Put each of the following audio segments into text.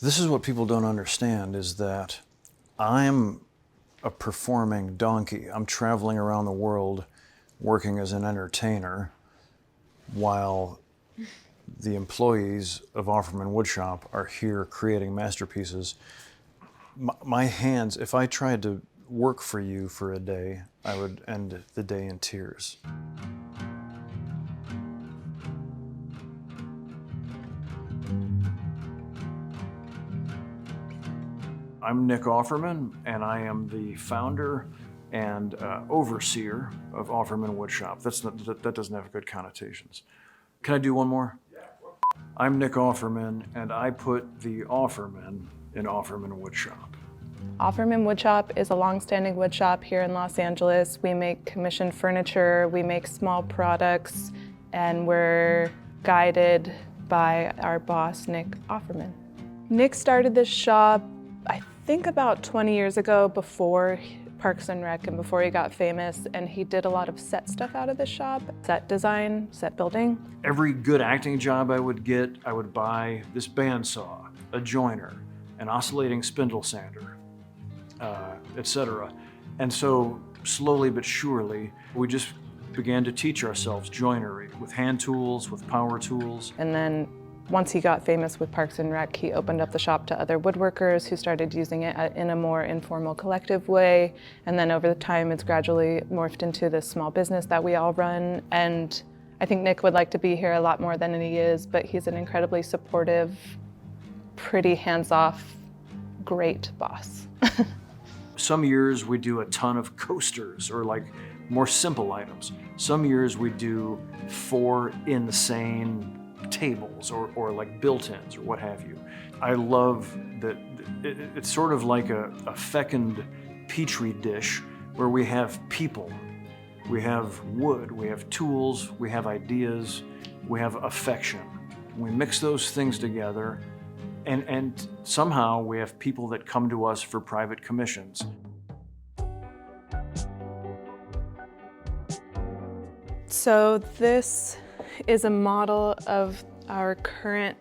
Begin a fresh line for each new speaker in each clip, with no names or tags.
This is what people don't understand, is that I'm a performing donkey. I'm traveling around the world working as an entertainer while the employees of Offerman Woodshop are here creating masterpieces. My hands, if I tried to work for you for a day, I would end the day in tears. I'm Nick Offerman, and I am the founder and overseer of Offerman Woodshop. That doesn't have good connotations. Can I do one more? Yeah. I'm Nick Offerman, and I put the Offerman in Offerman Woodshop.
Offerman Woodshop is a long-standing woodshop here in Los Angeles. We make commissioned furniture, we make small products, and we're guided by our boss, Nick Offerman. Nick started this shop, I think about 20 years ago, before Parks and Rec and before he got famous, and he did a lot of set stuff out of the shop, set design, set building.
Every good acting job I would get, I would buy this bandsaw, a joiner, an oscillating spindle sander, etc. And so slowly but surely, we just began to teach ourselves joinery with hand tools, with power tools.
And then once he got famous with Parks and Rec, he opened up the shop to other woodworkers who started using it in a more informal, collective way. And then over the time, it's gradually morphed into this small business that we all run. And I think Nick would like to be here a lot more than he is, but he's an incredibly supportive, pretty hands-off, great boss.
Some years we do a ton of coasters or like more simple items. Some years we do 4 insane tables or like built-ins or what have you. I love that it's sort of like a fecund petri dish where we have people, we have wood, we have tools, we have ideas, we have affection. We mix those things together and somehow we have people that come to us for private commissions.
So this is a model of our current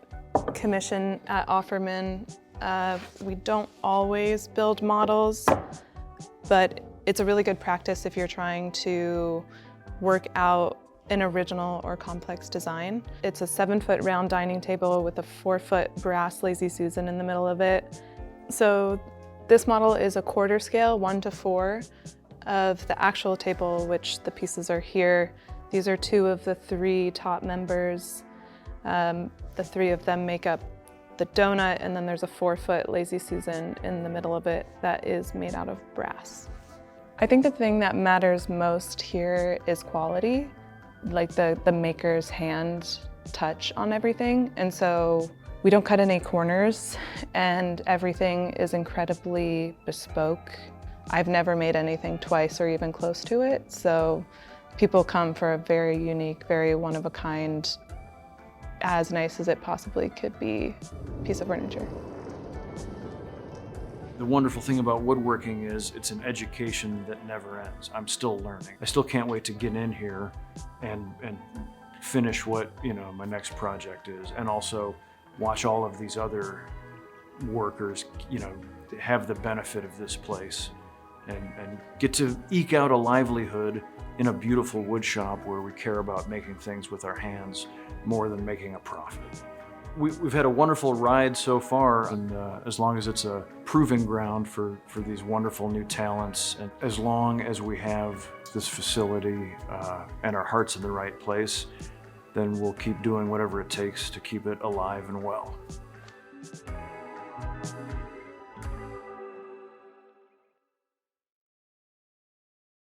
commission at Offerman. We don't always build models, but it's a really good practice if you're trying to work out an original or complex design. It's a 7-foot round dining table with a 4-foot brass Lazy Susan in the middle of it. So this model is a quarter scale, 1:4 of the actual table, which the pieces are here. These are 2 of the 3 top members. The 3 of them make up the donut, and then there's a 4-foot Lazy Susan in the middle of it that is made out of brass. I think the thing that matters most here is quality, like the maker's hand touch on everything. And so we don't cut any corners, and everything is incredibly bespoke. I've never made anything twice or even close to it, so people come for a very unique, very one-of-a-kind, as nice as it possibly could be, piece of furniture.
The wonderful thing about woodworking is it's an education that never ends. I'm still learning. I still can't wait to get in here and finish what my next project is, and also watch all of these other workers have the benefit of this place and get to eke out a livelihood in a beautiful wood shop where we care about making things with our hands more than making a profit. We've had a wonderful ride so far, and as long as it's a proving ground for these wonderful new talents, and as long as we have this facility and our hearts in the right place, then we'll keep doing whatever it takes to keep it alive and well.